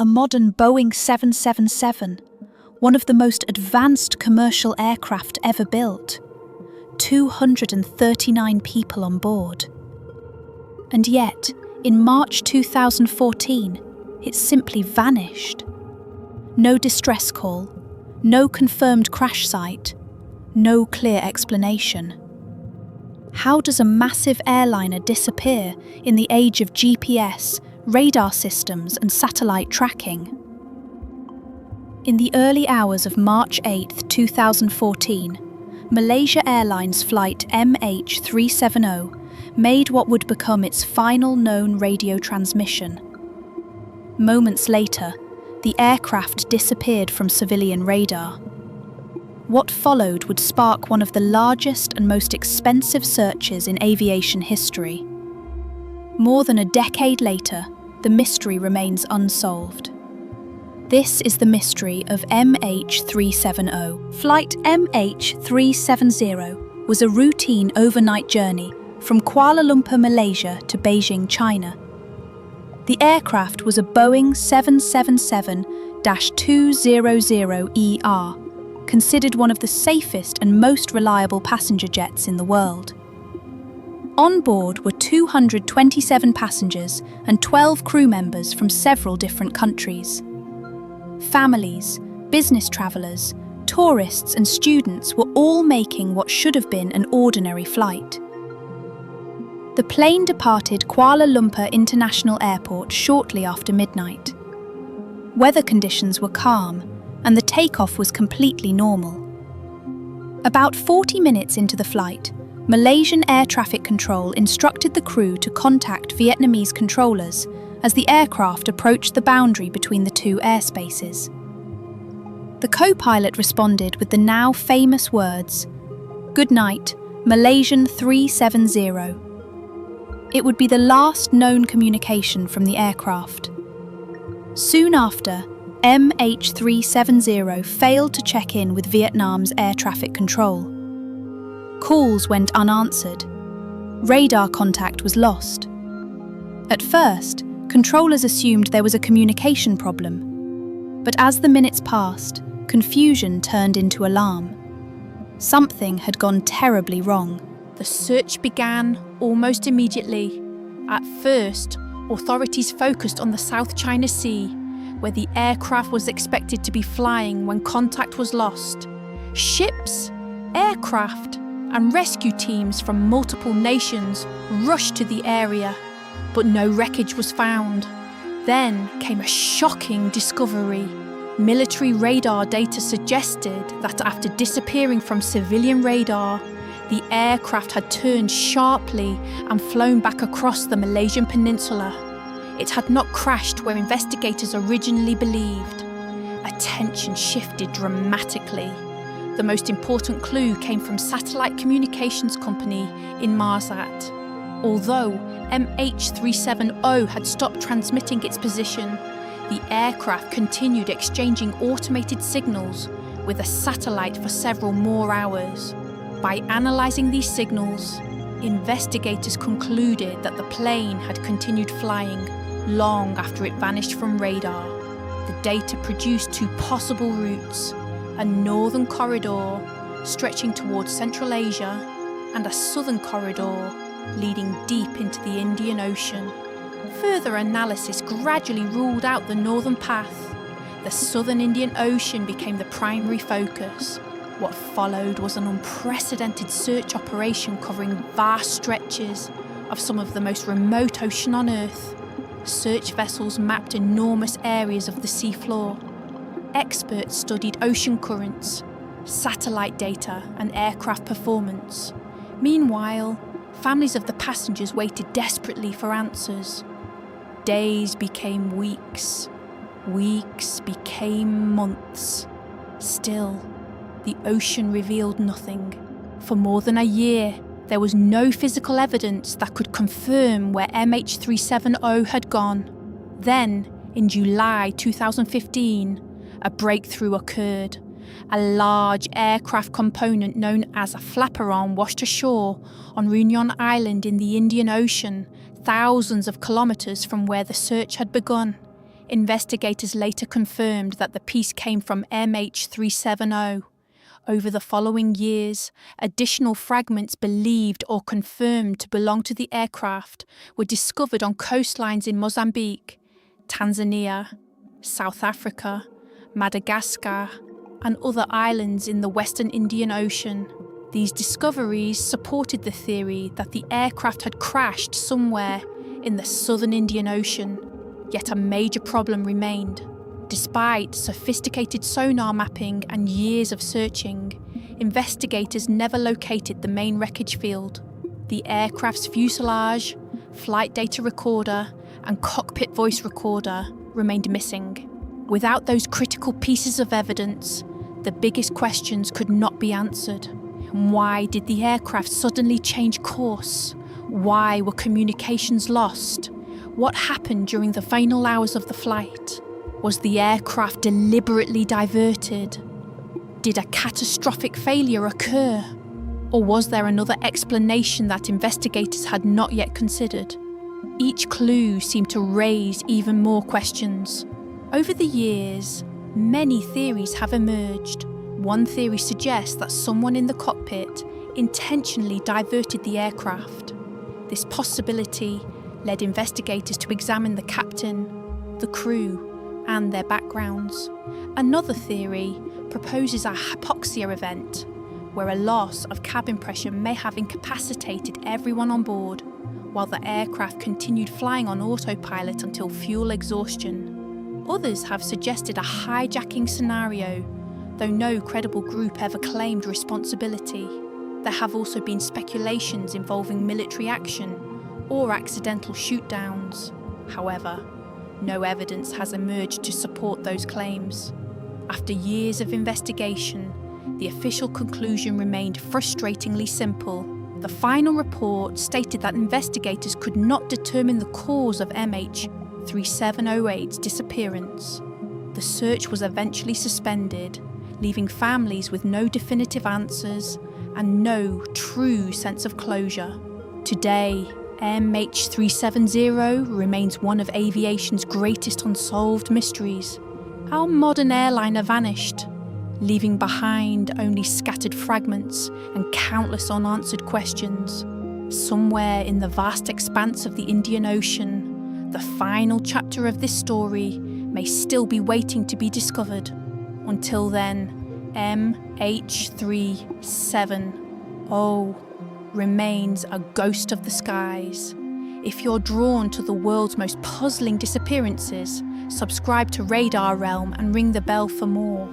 a modern Boeing 777, one of the most advanced commercial aircraft ever built. 239 people on board. And yet, in March 2014, it simply vanished. No distress call, no confirmed crash site, no clear explanation. How does a massive airliner disappear in the age of GPS, radar systems and satellite tracking? In the early hours of March 8, 2014, Malaysia Airlines Flight MH370 made what would become its final known radio transmission. Moments later, the aircraft disappeared from civilian radar. What followed would spark one of the largest and most expensive searches in aviation history. More than a decade later, the mystery remains unsolved. This is the mystery of MH370. Flight MH370 was a routine overnight journey from Kuala Lumpur, Malaysia to Beijing, China. The aircraft was a Boeing 777-200ER, considered one of the safest and most reliable passenger jets in the world. On board were 227 passengers and 12 crew members from several different countries. Families, business travellers, tourists and students were all making what should have been an ordinary flight. The plane departed Kuala Lumpur International Airport shortly after midnight. Weather conditions were calm, and the takeoff was completely normal. About 40 minutes into the flight, Malaysian Air Traffic Control instructed the crew to contact Vietnamese controllers as the aircraft approached the boundary between the two airspaces. The co-pilot responded with the now famous words, "Good night, Malaysian 370. It would be the last known communication from the aircraft. Soon after, MH370 failed to check in with Vietnam's air traffic control. Calls went unanswered. Radar contact was lost. At first, controllers assumed there was a communication problem. But as the minutes passed, confusion turned into alarm. Something had gone terribly wrong. The search began almost immediately. At first, authorities focused on the South China Sea, where the aircraft was expected to be flying when contact was lost. Ships, aircraft, and rescue teams from multiple nations rushed to the area, but no wreckage was found. Then came a shocking discovery. Military radar data suggested that after disappearing from civilian radar, the aircraft had turned sharply and flown back across the Malaysian peninsula. It had not crashed where investigators originally believed. Attention shifted dramatically. The most important clue came from satellite communications company Inmarsat. Although MH370 had stopped transmitting its position, the aircraft continued exchanging automated signals with a satellite for several more hours. By analysing these signals, investigators concluded that the plane had continued flying long after it vanished from radar. The data produced two possible routes: a northern corridor stretching towards Central Asia and a southern corridor leading deep into the Indian Ocean. Further analysis gradually ruled out the northern path. The southern Indian Ocean became the primary focus. What followed was an unprecedented search operation covering vast stretches of some of the most remote ocean on Earth. Search vessels mapped enormous areas of the seafloor. Experts studied ocean currents, satellite data, and aircraft performance. Meanwhile, families of the passengers waited desperately for answers. Days became weeks. Weeks became months. Still, the ocean revealed nothing. For more than a year, there was no physical evidence that could confirm where MH370 had gone. Then, in July 2015, a breakthrough occurred. A large aircraft component known as a flaperon washed ashore on Réunion Island in the Indian Ocean, thousands of kilometres from where the search had begun. Investigators later confirmed that the piece came from MH370. Over the following years, additional fragments believed or confirmed to belong to the aircraft were discovered on coastlines in Mozambique, Tanzania, South Africa, Madagascar, and other islands in the Western Indian Ocean. These discoveries supported the theory that the aircraft had crashed somewhere in the Southern Indian Ocean, yet a major problem remained. Despite sophisticated sonar mapping and years of searching, investigators never located the main wreckage field. The aircraft's fuselage, flight data recorder, and cockpit voice recorder remained missing. Without those critical pieces of evidence, the biggest questions could not be answered. Why did the aircraft suddenly change course? Why were communications lost? What happened during the final hours of the flight? Was the aircraft deliberately diverted? Did a catastrophic failure occur? Or was there another explanation that investigators had not yet considered? Each clue seemed to raise even more questions. Over the years, many theories have emerged. One theory suggests that someone in the cockpit intentionally diverted the aircraft. This possibility led investigators to examine the captain, the crew, and their backgrounds. Another theory proposes a hypoxia event, where a loss of cabin pressure may have incapacitated everyone on board, while the aircraft continued flying on autopilot until fuel exhaustion. Others have suggested a hijacking scenario, though no credible group ever claimed responsibility. There have also been speculations involving military action or accidental shoot-downs. However, no evidence has emerged to support those claims. After years of investigation, the official conclusion remained frustratingly simple. The final report stated that investigators could not determine the cause of MH370's disappearance. The search was eventually suspended, leaving families with no definitive answers and no true sense of closure. Today, MH370 remains one of aviation's greatest unsolved mysteries. Our modern airliner vanished, leaving behind only scattered fragments and countless unanswered questions. Somewhere in the vast expanse of the Indian Ocean, the final chapter of this story may still be waiting to be discovered. Until then, MH370 remains a ghost of the skies. If you're drawn to the world's most puzzling disappearances, subscribe to Radar Realm and ring the bell for more.